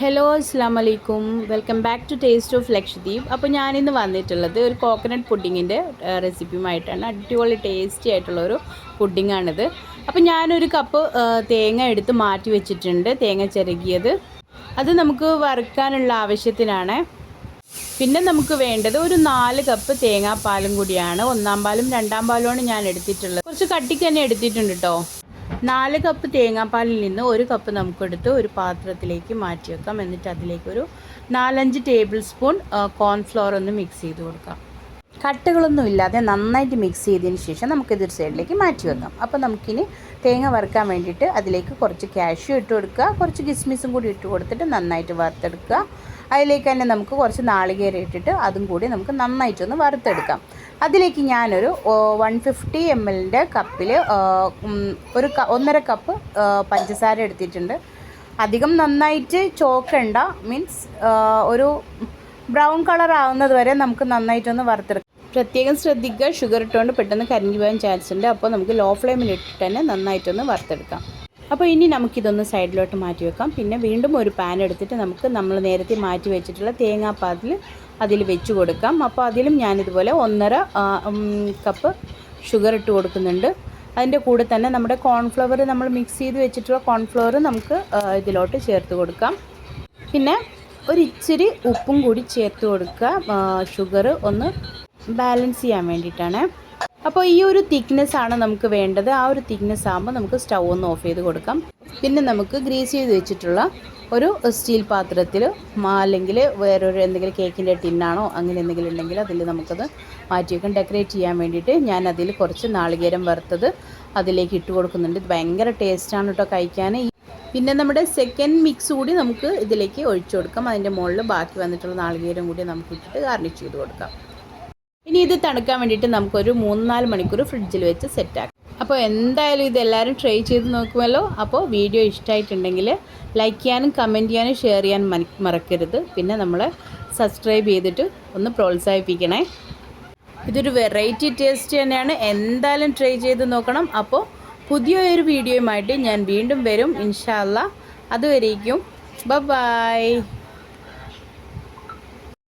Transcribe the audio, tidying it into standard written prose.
Hello അസ്സാം വലൈക്കും welcome back to taste of Lakshadweep. അപ്പോൾ ഞാനിന്ന് വന്നിട്ടുള്ളത് ഒരു കോക്കനട്ട് പുഡിങ്ങിൻ്റെ റെസിപ്പിയുമായിട്ടാണ്. അടിപൊളി ടേസ്റ്റി ആയിട്ടുള്ളൊരു പുഡിങ്ങാണിത്. അപ്പോൾ ഞാനൊരു കപ്പ് തേങ്ങ എടുത്ത് മാറ്റി വെച്ചിട്ടുണ്ട്, തേങ്ങ ചിരകിയത്. അത് നമുക്ക് വറുക്കാനുള്ള ആവശ്യത്തിനാണ്. പിന്നെ നമുക്ക് വേണ്ടത് ഒരു 4 കപ്പ് തേങ്ങാപ്പാലും കൂടിയാണ്. 1-ാം പാലും 2-ാം പാലുമാണ് ഞാൻ എടുത്തിട്ടുള്ളത്. കുറച്ച് കട്ടിക്ക് തന്നെ എടുത്തിട്ടുണ്ട് കേട്ടോ. 4 കപ്പ് തേങ്ങാപ്പാലിൽ നിന്ന് 1 കപ്പ് നമുക്കെടുത്ത് ഒരു പാത്രത്തിലേക്ക് മാറ്റി വെക്കാം. എന്നിട്ട് അതിലേക്ക് ഒരു 4-5 ടേബിൾ സ്പൂൺ കോൺഫ്ലോർ ഒന്ന് മിക്സ് ചെയ്ത് കൊടുക്കാം. കട്ടുകളൊന്നും ഇല്ലാതെ നന്നായിട്ട് മിക്സ് ചെയ്തതിന് ശേഷം നമുക്കിതൊരു സൈഡിലേക്ക് മാറ്റി വെക്കാം. അപ്പോൾ നമുക്കിനി തേങ്ങ വറുക്കാൻ വേണ്ടിയിട്ട് അതിലേക്ക് കുറച്ച് കാഷ്യൂ ഇട്ട് കൊടുക്കുക, കുറച്ച് കിസ്മിസും കൂടി ഇട്ട് കൊടുത്തിട്ട് നന്നായിട്ട് വറുത്തെടുക്കുക. അതിലേക്ക് തന്നെ നമുക്ക് കുറച്ച് നാളികേരം ഇട്ടിട്ട് അതും കൂടി നമുക്ക് നന്നായിട്ടൊന്ന് വറുത്തെടുക്കാം. അതിലേക്ക് ഞാനൊരു 150 ml കപ്പിൽ ഒരു 1.5 കപ്പ് പഞ്ചസാര എടുത്തിട്ടുണ്ട്. അധികം നന്നായിട്ട് ചോക്കണ്ട, മീൻസ് ഒരു ബ്രൗൺ കളർ ആവുന്നത് വരെ നമുക്ക് നന്നായിട്ടൊന്ന് വറുത്തെടുക്കാം. പ്രത്യേകം ശ്രദ്ധിക്കുക, ഷുഗർ ഇട്ടുകൊണ്ട് പെട്ടെന്ന് കരിഞ്ഞു പോകാൻ ചാൻസ് ഉണ്ട്. അപ്പോൾ നമുക്ക് ലോ ഫ്ലെയിമിൽ ഇട്ടിട്ട് തന്നെ നന്നായിട്ടൊന്ന് വറുത്തെടുക്കാം. അപ്പോൾ ഇനി നമുക്കിതൊന്ന് സൈഡിലോട്ട് മാറ്റി വെക്കാം. പിന്നെ വീണ്ടും ഒരു പാൻ എടുത്തിട്ട് നമ്മൾ നേരത്തെ മാറ്റി വെച്ചിട്ടുള്ള തേങ്ങാപ്പാൽ അതിൽ വെച്ച് കൊടുക്കാം. അപ്പോൾ അതിലും ഞാനിതുപോലെ 1.5 കപ്പ് ഷുഗർ ഇട്ട് കൊടുക്കുന്നുണ്ട്. അതിൻ്റെ കൂടെ തന്നെ നമ്മുടെ കോൺഫ്ലവർ, നമ്മൾ മിക്സ് ചെയ്ത് വെച്ചിട്ടുള്ള കോൺഫ്ലവർ നമുക്ക് ഇതിലോട്ട് ചേർത്ത് കൊടുക്കാം. പിന്നെ ഒരിച്ചിരി ഉപ്പും കൂടി ചേർത്ത് കൊടുക്കുക, ഷുഗർ ഒന്ന് ബാലൻസ് ചെയ്യാൻ വേണ്ടിയിട്ടാണ്. അപ്പോൾ ഈ ഒരു തിക്നെസ് ആണ് നമുക്ക് വേണ്ടത്. ആ ഒരു തിക്നെസ് ആകുമ്പോൾ നമുക്ക് സ്റ്റൗ ഒന്ന് ഓഫ് ചെയ്ത് കൊടുക്കാം. പിന്നെ നമുക്ക് ഗ്രീസ് ചെയ്ത് വെച്ചിട്ടുള്ള ഒരു സ്റ്റീൽ പാത്രത്തിൽ അല്ലെങ്കിൽ വേറൊരു എന്തെങ്കിലും കേക്കിൻ്റെ ടിന്നാണോ അങ്ങനെ എന്തെങ്കിലും ഉണ്ടെങ്കിൽ അതിൽ നമുക്കത് മാറ്റി വെക്കാം. ഡെക്കറേറ്റ് ചെയ്യാൻ വേണ്ടിയിട്ട് ഞാൻ അതിൽ കുറച്ച് നാളികേരം വറുത്തത് അതിലേക്ക് ഇട്ട് കൊടുക്കുന്നുണ്ട്. ഇത് ഭയങ്കര ടേസ്റ്റാണ് കേട്ടോ കഴിക്കാൻ. പിന്നെ നമ്മുടെ സെക്കൻഡ് മിക്സ് കൂടി നമുക്ക് ഇതിലേക്ക് ഒഴിച്ചു കൊടുക്കാം. അതിൻ്റെ മുകളിൽ ബാക്കി വന്നിട്ടുള്ള നാളികേരം കൂടി നമുക്ക് ഇട്ടിട്ട് ഗാർണിഷ് ചെയ്ത് കൊടുക്കാം. ഇനി ഇത് തണുക്കാൻ വേണ്ടിയിട്ട് നമുക്കൊരു 3-4 മണിക്കൂർ ഫ്രിഡ്ജിൽ വെച്ച് സെറ്റാക്കാം. അപ്പോൾ എന്തായാലും ഇതെല്ലാവരും ട്രൈ ചെയ്ത് നോക്കുമല്ലോ. അപ്പോൾ വീഡിയോ ഇഷ്ടമായിട്ടുണ്ടെങ്കിൽ ലൈക്ക് ചെയ്യാനും കമൻറ്റ് ചെയ്യാനും ഷെയർ ചെയ്യാനും മറക്കരുത്. പിന്നെ നമ്മളെ സബ്സ്ക്രൈബ് ചെയ്തിട്ട് ഒന്ന് പ്രോത്സാഹിപ്പിക്കണേ. ഇതൊരു വെറൈറ്റി ടേസ്റ്റ് തന്നെയാണ്, എന്തായാലും ട്രൈ ചെയ്ത് നോക്കണം. അപ്പോൾ പുതിയൊരു വീഡിയോയുമായിട്ട് ഞാൻ വീണ്ടും വരും ഇൻഷാ അല്ലാ. അതുവരേക്കും ബൈ.